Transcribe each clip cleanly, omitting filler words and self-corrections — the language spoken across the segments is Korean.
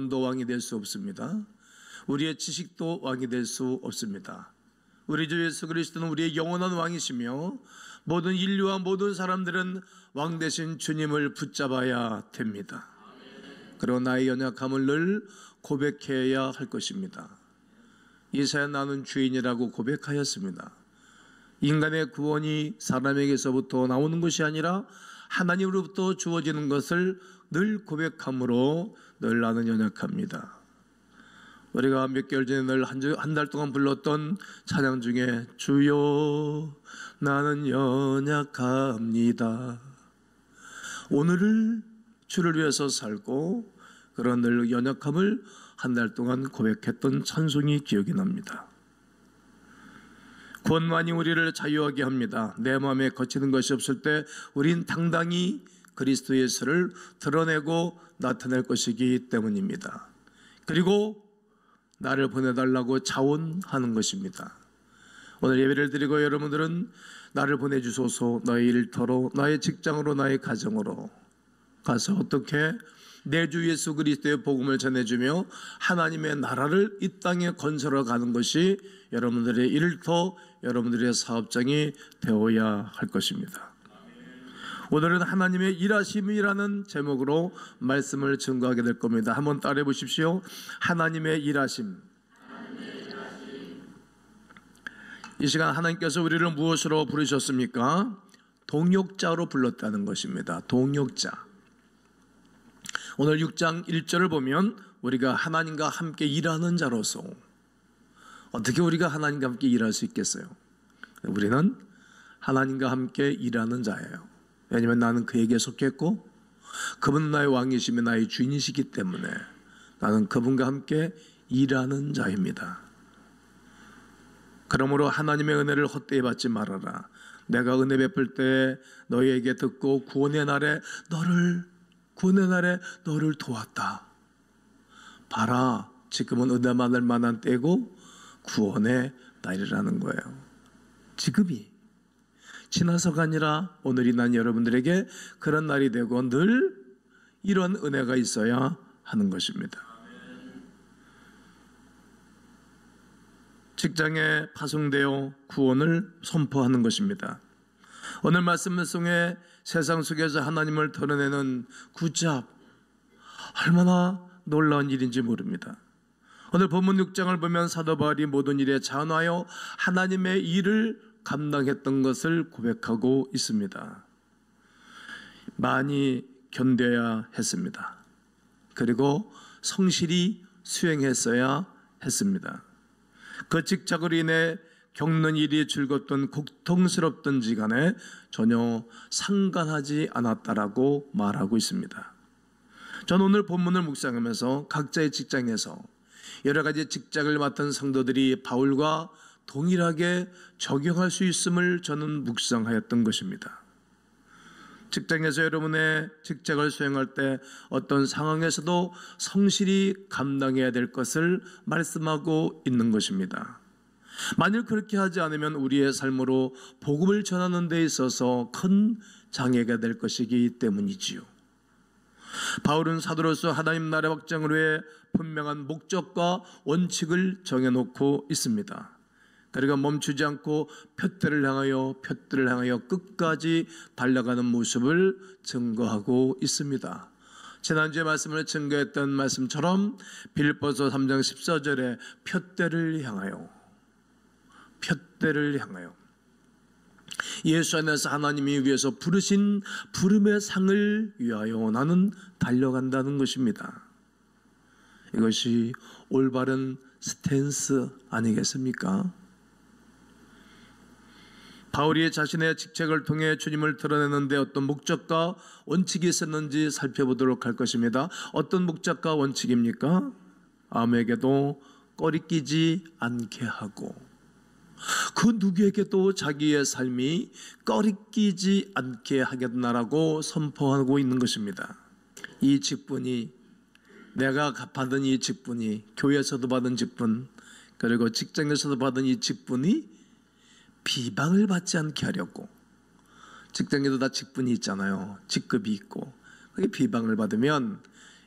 돈도 왕이 될 수 없습니다. 우리의 지식도 왕이 될 수 없습니다. 우리 주 예수 그리스도는 우리의 영원한 왕이시며 모든 인류와 모든 사람들은 왕 되신 주님을 붙잡아야 됩니다. 그리고 나의 연약함을 늘 고백해야 할 것입니다. 이사야 나는 주인이라고 고백하였습니다. 인간의 구원이 사람에게서부터 나오는 것이 아니라 하나님으로부터 주어지는 것을 늘 고백함으로 늘 나는 연약합니다. 우리가 몇 개월 전에 늘 한 달 동안 불렀던 찬양 중에 주여 나는 연약합니다. 오늘을 주를 위해서 살고 그런 늘 연약함을 한 달 동안 고백했던 찬송이 기억이 납니다. 구원만이 우리를 자유하게 합니다. 내 마음에 거치는 것이 없을 때 우린 당당히 그리스도 예수를 드러내고 나타낼 것이기 때문입니다. 그리고 나를 보내달라고 자원하는 것입니다. 오늘 예배를 드리고 여러분들은 나를 보내주소서, 너의 일터로, 나의 직장으로, 나의 가정으로 가서 어떻게 내 주 예수 그리스도의 복음을 전해주며 하나님의 나라를 이 땅에 건설해 가는 것이 여러분들의 일터, 여러분들의 사업장이 되어야 할 것입니다. 오늘은 하나님의 일하심이라는 제목으로 말씀을 증거하게 될 겁니다. 한번 따라해 보십시오. 하나님의 일하심. 이 시간 하나님께서 우리를 무엇으로 부르셨습니까? 동역자로 불렀다는 것입니다. 동역자. 오늘 6장 1절을 보면 우리가 하나님과 함께 일하는 자로서, 어떻게 우리가 하나님과 함께 일할 수 있겠어요? 우리는 하나님과 함께 일하는 자예요. 왜냐하면 나는 그에게 속했고 그분은 나의 왕이시며 나의 주인이시기 때문에 나는 그분과 함께 일하는 자입니다. 그러므로 하나님의 은혜를 헛되이 받지 말아라. 내가 은혜 베풀 때 너희에게 듣고 구원의 날에 너를 도왔다. 봐라, 지금은 은혜 받을 만한 때고 구원의 날이라는 거예요. 지금이 지나서가 아니라 오늘이 난 여러분들에게 그런 날이 되고 늘 이런 은혜가 있어야 하는 것입니다. 직장에 파송되어 구원을 선포하는 것입니다. 오늘 말씀 속에 세상 속에서 하나님을 드러내는 굿잡, 얼마나 놀라운 일인지 모릅니다. 오늘 본문 6장을 보면 사도 바울이 모든 일에 자원하여 하나님의 일을 감당했던 것을 고백하고 있습니다. 많이 견뎌야 했습니다. 그리고 성실히 수행했어야 했습니다. 그 직책으로 인해 겪는 일이 즐겁든 고통스럽든지 간에 전혀 상관하지 않았다라고 말하고 있습니다. 저는 오늘 본문을 묵상하면서 각자의 직장에서 여러 가지 직장을 맡은 성도들이 바울과 동일하게 적용할 수 있음을 저는 묵상하였던 것입니다. 직장에서 여러분의 직책을 수행할 때 어떤 상황에서도 성실히 감당해야 될 것을 말씀하고 있는 것입니다. 만일 그렇게 하지 않으면 우리의 삶으로 복음을 전하는 데 있어서 큰 장애가 될 것이기 때문이지요. 바울은 사도로서 하나님 나라 확장을 위해 분명한 목적과 원칙을 정해놓고 있습니다. 그리고 멈추지 않고 표대를 향하여 끝까지 달려가는 모습을 증거하고 있습니다. 지난주에 말씀을 증거했던 말씀처럼 빌립보서 3장 14절에 표대를 향하여 예수 안에서 하나님이 위해서 부르신 부름의 상을 위하여 나는 달려간다는 것입니다. 이것이 올바른 스탠스 아니겠습니까? 바울이 자신의 직책을 통해 주님을 드러내는데 어떤 목적과 원칙이 있었는지 살펴보도록 할 것입니다. 어떤 목적과 원칙입니까? 아무에게도 꺼리끼지 않게 하고 그 누구에게도 자기의 삶이 꺼리끼지 않게 하겠나라고 선포하고 있는 것입니다. 이 직분이, 내가 받은 이 직분이, 교회에서도 받은 직분, 그리고 직장에서도 받은 이 직분이 비방을 받지 않게 하려고. 직장에도 다 직분이 있잖아요. 직급이 있고 그게 비방을 받으면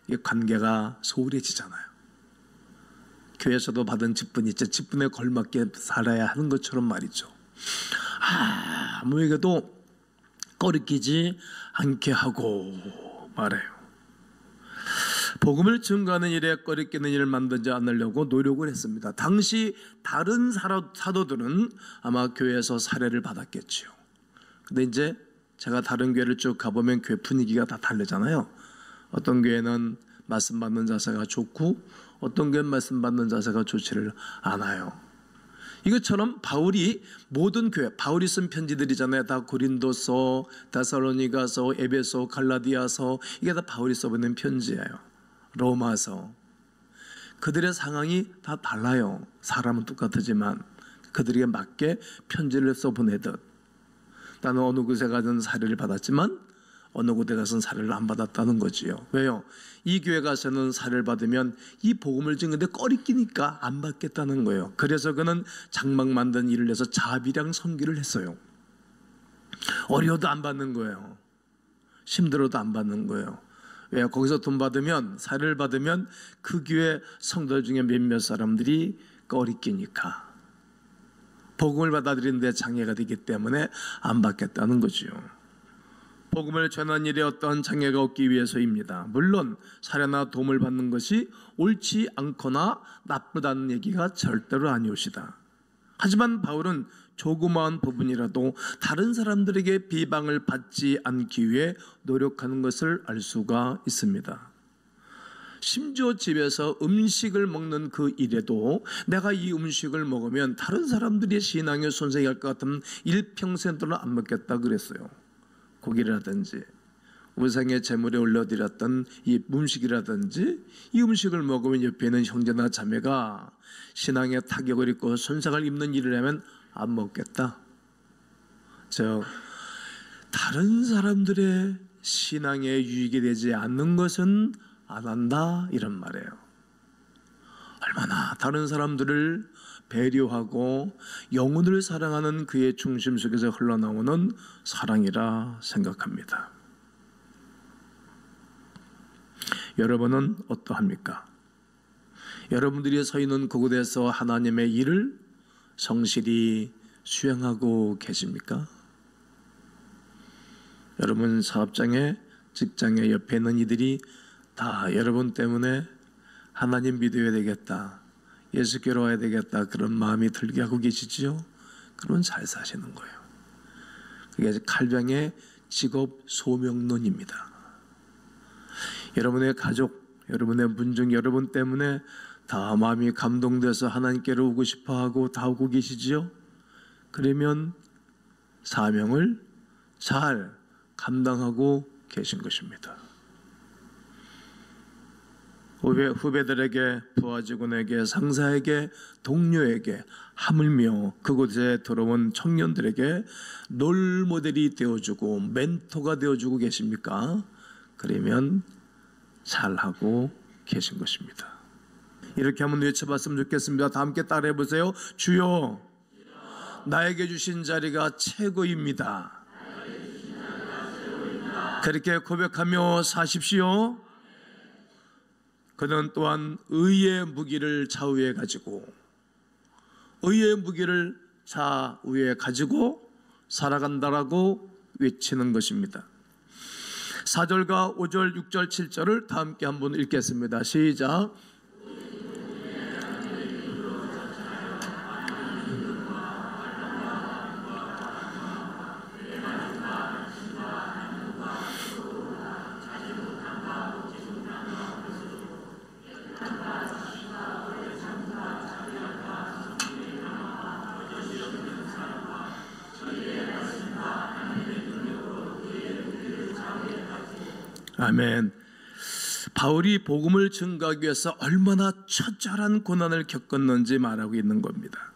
이 관계가 소홀해지잖아요. 교회에서도 받은 직분이 있죠. 직분에 걸맞게 살아야 하는 것처럼 말이죠. 아무에게도 꺼리끼지 않게 하고 말해요. 복음을 증거하는 일에 꺼리끼는 일을 만들지 않으려고 노력을 했습니다. 당시 다른 사도들은 아마 교회에서 사례를 받았겠지요. 근데 이제 제가 다른 교회를 쭉 가보면 교회 분위기가 다 다르잖아요. 어떤 교회는 말씀 받는 자세가 좋고 어떤 교회는 말씀 받는 자세가 좋지를 않아요. 이것처럼 바울이 모든 교회, 바울이 쓴 편지들이잖아요. 다 고린도서, 데살로니가서, 에베소, 갈라디아서, 이게 다 바울이 써보낸 편지예요. 로마서. 그들의 상황이 다 달라요. 사람은 똑같지만 그들에게 맞게 편지를 써보내듯. 나는 어느 곳에 가서는 사례를 받았지만 어느 곳에 가서는 사례를 안 받았다는 거지요. 왜요? 이 교회 가서는 사례를 받으면 이 복음을 증거하는데 꺼리끼니까 안 받겠다는 거예요. 그래서 그는 장막 만든 일을 해서 자비량 선기를 했어요. 어려워도 안 받는 거예요. 힘들어도 안 받는 거예요. 왜요? 거기서 돈 받으면, 사례를 받으면 그 교회 성도들 중에 몇몇 사람들이 꺼리끼니까, 복음을 받아들이는데 장애가 되기 때문에 안 받겠다는 거죠. 복음을 전하는 일에 어떤 장애가 없기 위해서입니다. 물론 사례나 도움을 받는 것이 옳지 않거나 나쁘다는 얘기가 절대로 아니오시다. 하지만 바울은 조그마한 부분이라도 다른 사람들에게 비방을 받지 않기 위해 노력하는 것을 알 수가 있습니다. 심지어 집에서 음식을 먹는 그 일에도 내가 이 음식을 먹으면 다른 사람들의 신앙에 손상이 갈 것 같으면 일평생 동안 안 먹겠다 그랬어요. 고기라든지 우상의 제물에 올려드렸던 이 음식이라든지, 이 음식을 먹으면 옆에 있는 형제나 자매가 신앙에 타격을 입고 손상을 입는 일을 하면 안 먹겠다. 다른 사람들의 신앙에 유익이 되지 않는 것은 안 한다, 이런 말이에요. 얼마나 다른 사람들을 배려하고 영혼을 사랑하는 그의 중심 속에서 흘러나오는 사랑이라 생각합니다. 여러분은 어떠합니까? 여러분들이 서 있는 그곳에서 하나님의 일을 성실히 수행하고 계십니까? 여러분 사업장에, 직장에 옆에 있는 이들이 다 여러분 때문에 하나님 믿어야 되겠다, 예수께로 와야 되겠다, 그런 마음이 들게 하고 계시지요? 그러면 잘 사시는 거예요. 그게 칼병의 직업 소명론입니다. 여러분의 가족, 여러분의 문중, 여러분 때문에 다 마음이 감동돼서 하나님께로 오고 싶어하고 다 오고 계시지요? 그러면 사명을 잘 감당하고 계신 것입니다. 후배들에게, 부하 직원에게, 상사에게, 동료에게, 하물며 그곳에 들어온 청년들에게 롤모델이 되어주고 멘토가 되어주고 계십니까? 그러면 잘하고 계신 것입니다. 이렇게 한번 외쳐봤으면 좋겠습니다. 다 함께 따라해 보세요. 주여, 나에게 주신 자리가 최고입니다. 그렇게 고백하며 사십시오. 그는 또한 의의 무기를 좌우에 가지고, 의의 무기를 좌우에 가지고 살아간다라고 외치는 것입니다. 4절과 5절, 6절, 7절을 다 함께 한번 읽겠습니다. 시작. 아멘. 바울이 복음을 증거하기 위해서 얼마나 처절한 고난을 겪었는지 말하고 있는 겁니다.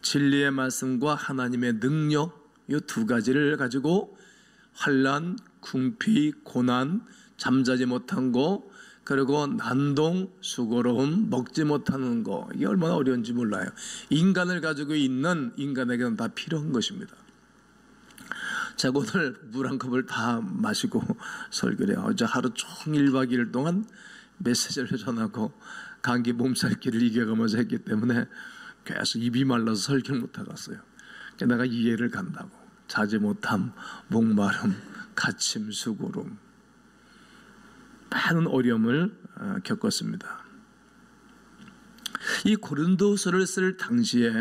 진리의 말씀과 하나님의 능력, 이 두 가지를 가지고 환난, 궁핍, 고난, 잠자지 못한 거, 그리고 난동, 수고로움, 먹지 못하는 거, 이게 얼마나 어려운지 몰라요. 인간을 가지고 있는 인간에게는 다 필요한 것입니다. 제가 오늘 물 한 컵을 다 마시고 설교를 해요. 어제 하루 종일 1박 2일 동안 메시지를 전하고 감기 몸살기를 이겨가면서 했기 때문에 계속 입이 말라서 설교를 못하겠어요. 내가 이해를 간다고. 자지 못함, 목마름, 가침, 수고름, 많은 어려움을 겪었습니다. 이 고린도서를 쓸 당시에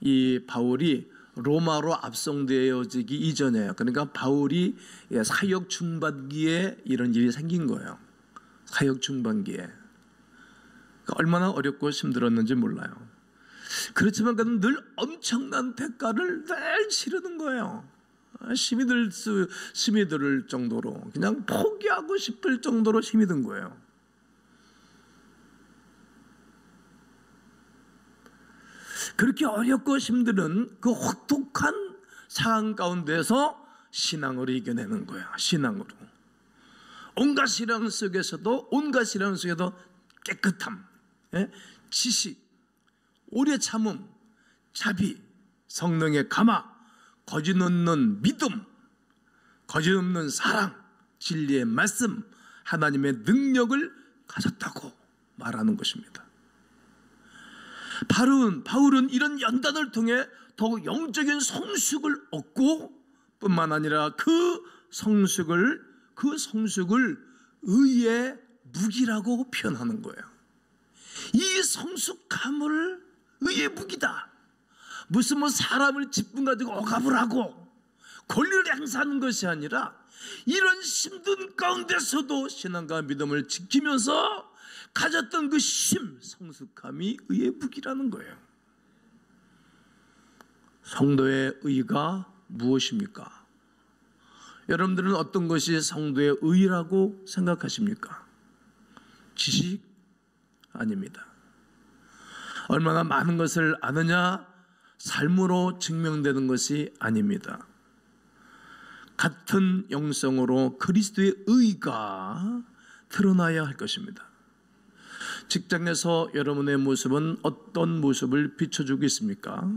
이 바울이 로마로 압송되어지기 이전이에요. 그러니까 바울이 사역 중반기에 이런 일이 생긴 거예요. 사역 중반기에. 그러니까 얼마나 어렵고 힘들었는지 몰라요. 그렇지만 그는 늘 엄청난 대가를 늘 치르는 거예요. 힘이 들 정도로, 그냥 포기하고 싶을 정도로 힘이 든 거예요. 그렇게 어렵고 힘든 그 혹독한 상황 가운데서 신앙으로 이겨내는 거예요. 신앙으로. 온갖 신앙 속에서도 깨끗함, 지식, 오래 참음, 자비, 성령의 감화, 거짓 없는 믿음, 거짓 없는 사랑, 진리의 말씀, 하나님의 능력을 가졌다고 말하는 것입니다. 바울은 이런 연단을 통해 더욱 영적인 성숙을 얻고 뿐만 아니라 그 성숙을 의의 무기라고 표현하는 거예요. 이 성숙함을 의의 무기다. 무슨 사람을 짓분 가지고 억압을 하고 권리를 행사하는 것이 아니라 이런 힘든 가운데서도 신앙과 믿음을 지키면서 가졌던 그 성숙함이 의의 무기라는 거예요. 성도의 의가 무엇입니까? 여러분들은 어떤 것이 성도의 의라고 생각하십니까? 지식? 아닙니다. 얼마나 많은 것을 아느냐? 삶으로 증명되는 것이 아닙니다. 같은 영성으로 그리스도의 의가 드러나야 할 것입니다. 직장에서 여러분의 모습은 어떤 모습을 비춰주고 있습니까?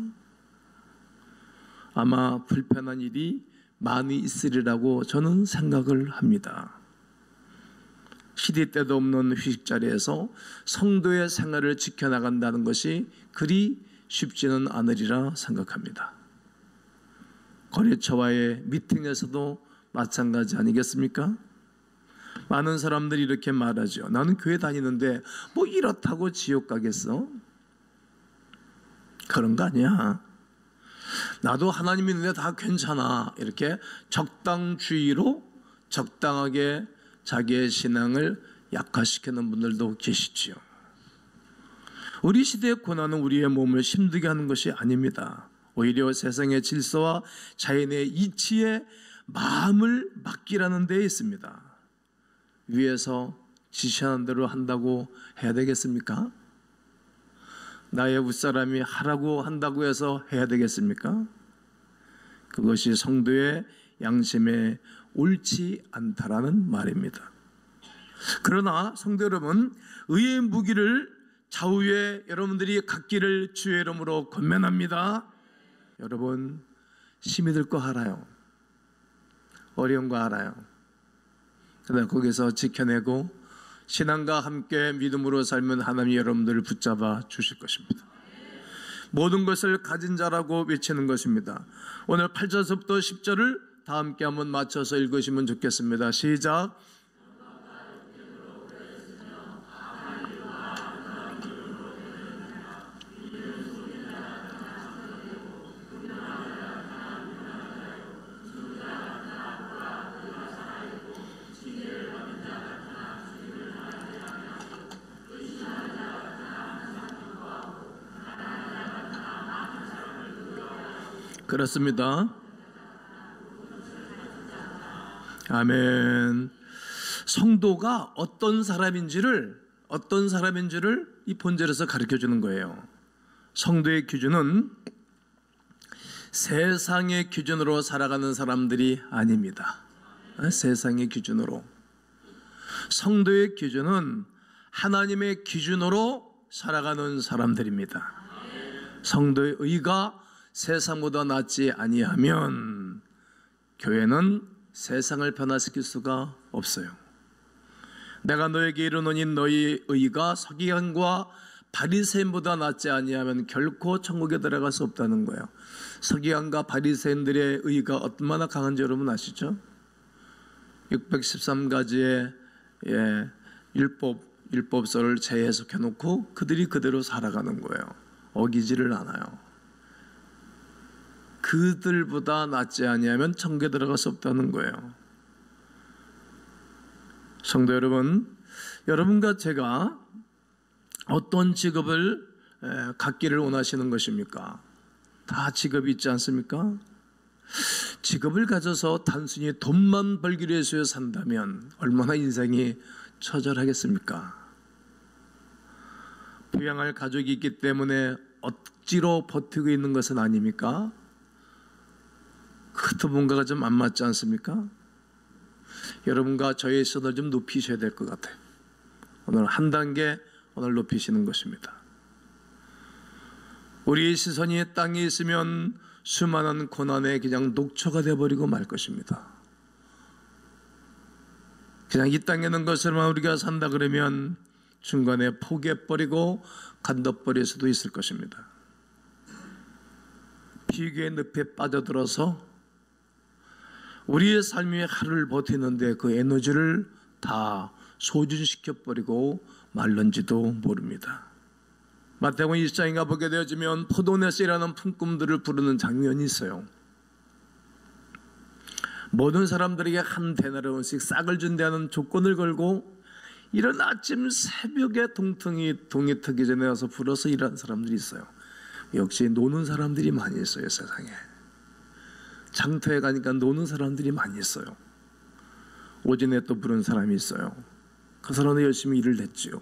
아마 불편한 일이 많이 있으리라고 저는 생각을 합니다. 시대 때도 없는 휴식 자리에서 성도의 생활을 지켜나간다는 것이 그리 쉽지는 않으리라 생각합니다. 거래처와의 미팅에서도 마찬가지 아니겠습니까? 많은 사람들이 이렇게 말하죠. 나는 교회 다니는데 뭐 이렇다고 지옥 가겠어? 그런 거 아니야. 나도 하나님 믿는데 다 괜찮아. 이렇게 적당주의로 적당하게 자기의 신앙을 약화시키는 분들도 계시지요. 우리 시대의 고난은 우리의 몸을 힘들게 하는 것이 아닙니다. 오히려 세상의 질서와 자연의 이치에 마음을 맡기라는 데에 있습니다. 위에서 지시하는 대로 한다고 해야 되겠습니까? 나의 윗사람이 하라고 한다고 해서 해야 되겠습니까? 그것이 성도의 양심에 옳지 않다라는 말입니다. 그러나 성도 여러분, 의의 무기를 좌우에 여러분들이 갖기를 주의 이름으로 권면합니다. 여러분, 힘이 들 거 알아요. 어려운 거 알아요. 그러나 거기서 지켜내고 신앙과 함께 믿음으로 살면 하나님이 여러분들을 붙잡아 주실 것입니다. 모든 것을 가진 자라고 외치는 것입니다. 오늘 8절부터 10절을 다 함께 한번 맞춰서 읽으시면 좋겠습니다. 시작. 그렇습니다. 아멘. 성도가 어떤 사람인지를 이 본절에서 가르쳐 주는 거예요. 성도의 기준은 세상의 기준으로 살아가는 사람들이 아닙니다. 세상의 기준으로. 성도의 기준은 하나님의 기준으로 살아가는 사람들입니다. 성도의 의가 세상보다 낫지 아니하면 교회는 세상을 변화시킬 수가 없어요. 내가 너에게 이르노니 너희 의가 서기관과 바리새인보다 낫지 아니하면 결코 천국에 들어갈 수 없다는 거예요. 서기관과 바리새인들의 의가 얼마나 강한지 여러분 아시죠? 613가지의 율법서를 재해석해 놓고 그들이 그대로 살아가는 거예요. 어기지를 않아요. 그들보다 낫지 아니하면 천국에 들어갈 수 없다는 거예요. 성도 여러분, 여러분과 제가 어떤 직업을 갖기를 원하시는 것입니까? 다 직업이 있지 않습니까? 직업을 가져서 단순히 돈만 벌기를 위해서 산다면 얼마나 인생이 처절하겠습니까? 부양할 가족이 있기 때문에 억지로 버티고 있는 것은 아닙니까? 그것도 뭔가가 좀 안 맞지 않습니까? 여러분과 저의 시선을 좀 높이셔야 될 것 같아요. 오늘 한 단계 오늘 높이시는 것입니다. 우리의 시선이 땅에 있으면 수많은 고난에 그냥 녹초가 되어버리고 말 것입니다. 그냥 이 땅에 있는 것으로만 우리가 산다 그러면 중간에 포기해버리고 간둬버릴 수도 있을 것입니다. 비교의 늪에 빠져들어서 우리의 삶의 하루를 버티는데 그 에너지를 다 소진시켜버리고 말는지도 모릅니다. 마태복음 20장인가 보게 되어지면 포도net이라는 품꾼들을 부르는 장면이 있어요. 모든 사람들에게 한 데나리온씩 싹을 준다는 조건을 걸고 이런 아침 새벽에 동이 트기 전에 와서 불어서 일하는 사람들이 있어요. 역시 노는 사람들이 많이 있어요. 세상에 장터에 가니까 노는 사람들이 많이 있어요. 오전에 또 부른 사람이 있어요. 그 사람은 열심히 일을 했지요.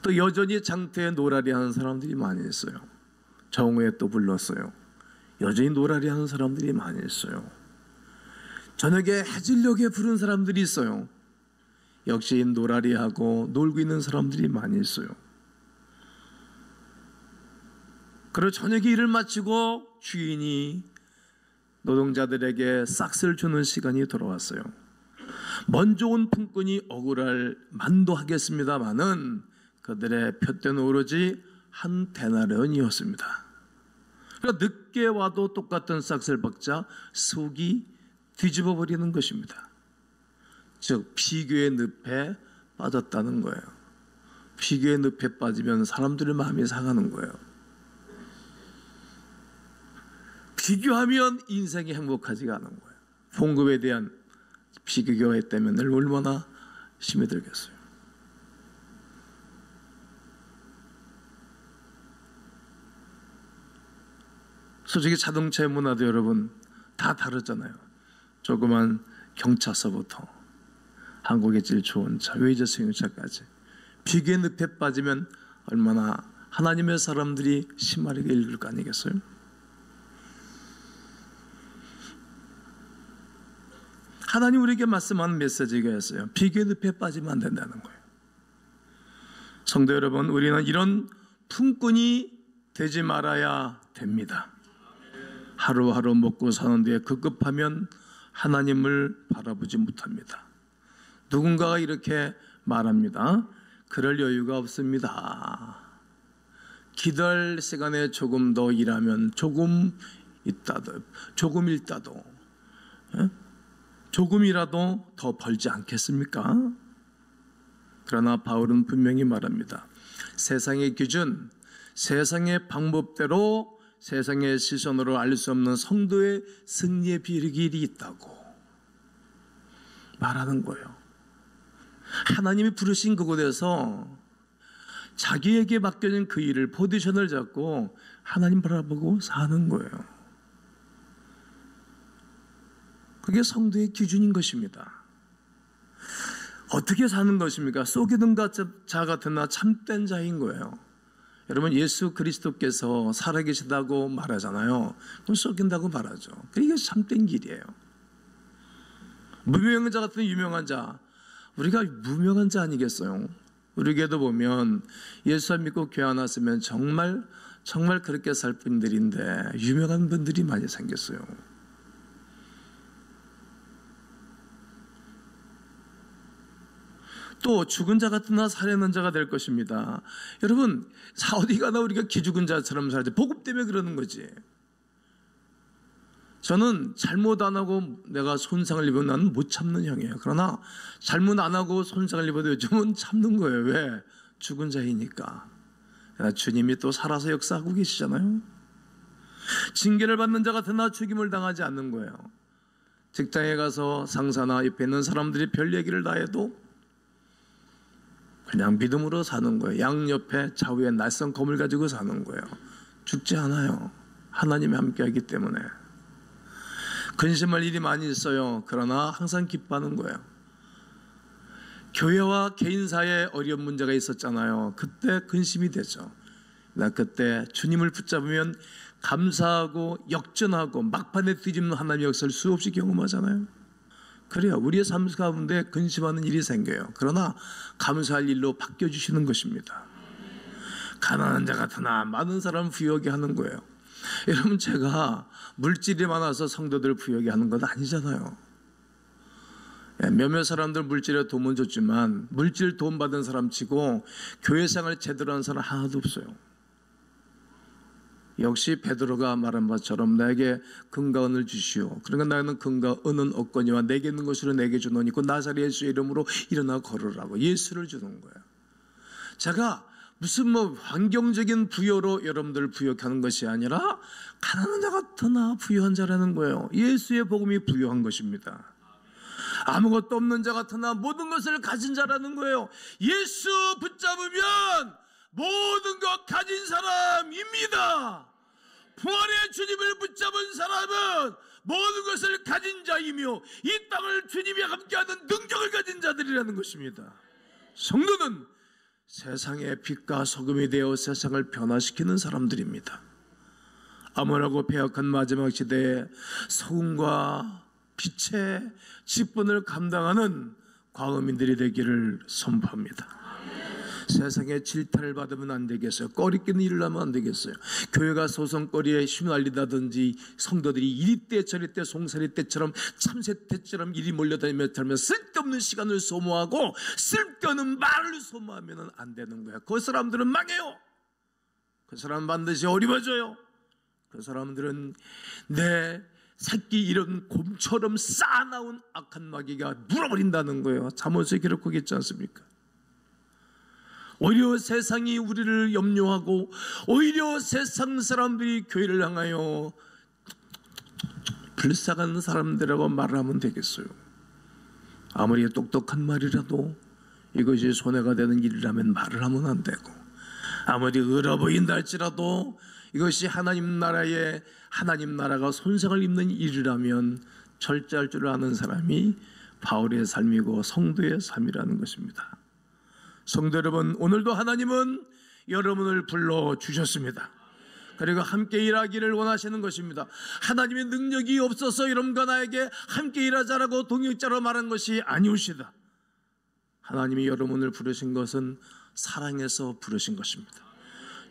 또 여전히 장터에 노라리 하는 사람들이 많이 있어요. 정오에 또 불렀어요. 여전히 노라리 하는 사람들이 많이 있어요. 저녁에 해질녘에 부른 사람들이 있어요. 역시 노라리하고 놀고 있는 사람들이 많이 있어요. 그리고 저녁에 일을 마치고 주인이 노동자들에게 싹스를 주는 시간이 돌아왔어요. 먼저 온 품꾼이 억울할 만도 하겠습니다마는 그들의 푯대는 오로지 한 데나리온이었습니다. 그러니까 늦게 와도 똑같은 싹스를 박자 속이 뒤집어 버리는 것입니다. 즉 비교의 늪에 빠졌다는 거예요. 비교의 늪에 빠지면 사람들의 마음이 상하는 거예요. 비교하면 인생이 행복하지가 않은 거예요. 봉급에 대한 비교가 있다면 얼마나 힘이 들겠어요. 솔직히 자동차의 문화도 여러분 다 다르잖아요. 조그만 경차서부터 한국의 제일 좋은 차, 웨이저 승용차까지 비교의 늪에 빠지면 얼마나 하나님의 사람들이 심하게 읽을 거 아니겠어요? 하나님 우리에게 말씀하는 메시지가 있어요. 비교의 늪에 빠지면 안 된다는 거예요. 성도 여러분, 우리는 이런 품꾼이 되지 말아야 됩니다. 하루하루 먹고 사는 데 급급하면 하나님을 바라보지 못합니다. 누군가가 이렇게 말합니다. 그럴 여유가 없습니다. 기도할 시간에 조금 더 일하면 조금 있다도 조금이라도 더 벌지 않겠습니까? 그러나 바울은 분명히 말합니다. 세상의 기준, 세상의 방법대로 세상의 시선으로 알 수 없는 성도의 승리의 비결이 있다고 말하는 거예요. 하나님이 부르신 그곳에서 자기에게 맡겨진 그 일을 포지션을 잡고 하나님 바라보고 사는 거예요. 그게 성도의 기준인 것입니다. 어떻게 사는 것입니까? 속이던 자 같으나 참된 자인 거예요. 여러분, 예수 그리스도께서 살아계시다고 말하잖아요. 그럼 속인다고 말하죠. 이게 참된 길이에요. 무명한 자 같은 유명한 자, 우리가 무명한 자 아니겠어요? 우리에게도 보면 예수 믿고 교회 안 왔으면 정말 그렇게 살 분들인데 유명한 분들이 많이 생겼어요. 또 죽은 자 같으나 살아있는 자가 될 것입니다. 여러분, 어디 가나 우리가 기죽은 자처럼 살지. 복음 때문에 그러는 거지. 저는 잘못 안 하고 내가 손상을 입으면 나는 못 참는 형이에요. 그러나 잘못 안 하고 손상을 입어도 요즘은 참는 거예요. 왜? 죽은 자이니까. 주님이 또 살아서 역사하고 계시잖아요. 징계를 받는 자 같으나 죽임을 당하지 않는 거예요. 직장에 가서 상사나 옆에 있는 사람들이 별 얘기를 다 해도 그냥 믿음으로 사는 거예요. 양옆에 좌우에 낯선 검을 가지고 사는 거예요. 죽지 않아요. 하나님이 함께하기 때문에. 근심할 일이 많이 있어요. 그러나 항상 기뻐하는 거예요. 교회와 개인 사이에 어려운 문제가 있었잖아요. 그때 근심이 되죠. 나 그때 주님을 붙잡으면 감사하고 역전하고 막판에 뒤집는 하나님의 역사를 수없이 경험하잖아요. 그래요. 우리의 삶 가운데 근심하는 일이 생겨요. 그러나 감사할 일로 바뀌어주시는 것입니다. 가난한 자 같으나 많은 사람 부유하게 하는 거예요. 여러분, 제가 물질이 많아서 성도들 부유하게 하는 건 아니잖아요. 몇몇 사람들 물질에 도움은 줬지만 물질 도움 받은 사람 치고 교회 생활 제대로 하는 사람 하나도 없어요. 역시 베드로가 말한 것처럼 나에게 금과 은을 주시오. 그러니까 나는 금과 은은 없거니와 내게 있는 것으로 내게 주노니 그 나사렛 예수의 이름으로 일어나 걸으라고 예수를 주는 거예요. 제가 무슨 환경적인 부여로 여러분들을 부유하게 하는 것이 아니라 가난한 자 같으나 부유한 자라는 거예요. 예수의 복음이 부유한 것입니다. 아무것도 없는 자 같으나 모든 것을 가진 자라는 거예요. 예수 붙잡으면 모든 것 가진 사람입니다. 부활의 주님을 붙잡은 사람은 모든 것을 가진 자이며 이 땅을 주님이 함께하는 능력을 가진 자들이라는 것입니다. 성도는 세상의 빛과 소금이 되어 세상을 변화시키는 사람들입니다. 암울하고 배역한 마지막 시대에 소금과 빛의 직분을 감당하는 광음인들이 되기를 선포합니다. 세상에 질타를 받으면 안 되겠어요. 꺼리끼는 일을 하면 안 되겠어요. 교회가 소송거리에 휘날리다든지 성도들이 이리 때 저리 때 송사리 때처럼 참새 때처럼 이리 몰려다니며 쓸데없는 시간을 소모하고 쓸데없는 말을 소모하면 안 되는 거야. 그 사람들은 망해요. 그 사람은 반드시 어리버져요. 그 사람들은 내 새끼 이런 곰처럼 쌓아나온 악한 마귀가 물어버린다는 거예요. 잠언서에 기록하고 있지 않습니까? 오히려 세상이 우리를 염려하고 오히려 세상 사람들이 교회를 향하여 불쌍한 사람들이라고 말을 하면 되겠어요. 아무리 똑똑한 말이라도 이것이 손해가 되는 일이라면 말을 하면 안 되고, 아무리 의로 보인다 할지라도 이것이 하나님 나라가 손상을 입는 일이라면 절제할 줄 아는 사람이 바울의 삶이고 성도의 삶이라는 것입니다. 성도 여러분, 오늘도 하나님은 여러분을 불러주셨습니다. 그리고 함께 일하기를 원하시는 것입니다. 하나님의 능력이 없어서 여러분과 나에게 함께 일하자라고 동역자로 말한 것이 아니오시다. 하나님이 여러분을 부르신 것은 사랑해서 부르신 것입니다.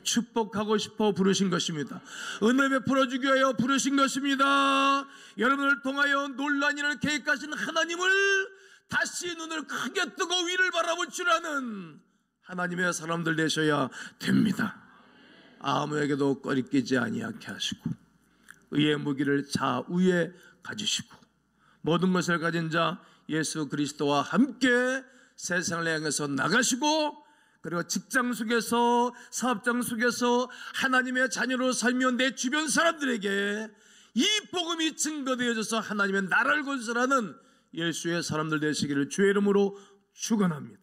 축복하고 싶어 부르신 것입니다. 은혜 베풀어주기 위하여 부르신 것입니다. 여러분을 통하여 놀라운 일을 계획하신 하나님을 다시 눈을 크게 뜨고 위를 바라볼 줄 아는 하나님의 사람들 되셔야 됩니다. 아무에게도 꺼리끼지 아니하게 하시고 의의 무기를 좌우에 가지시고 모든 것을 가진 자 예수 그리스도와 함께 세상을 향해서 나가시고, 그리고 직장 속에서 사업장 속에서 하나님의 자녀로 살며 내 주변 사람들에게 이 복음이 증거되어져서 하나님의 나라를 건설하는 예수의 사람들 되시기를 주의 이름으로 축원합니다.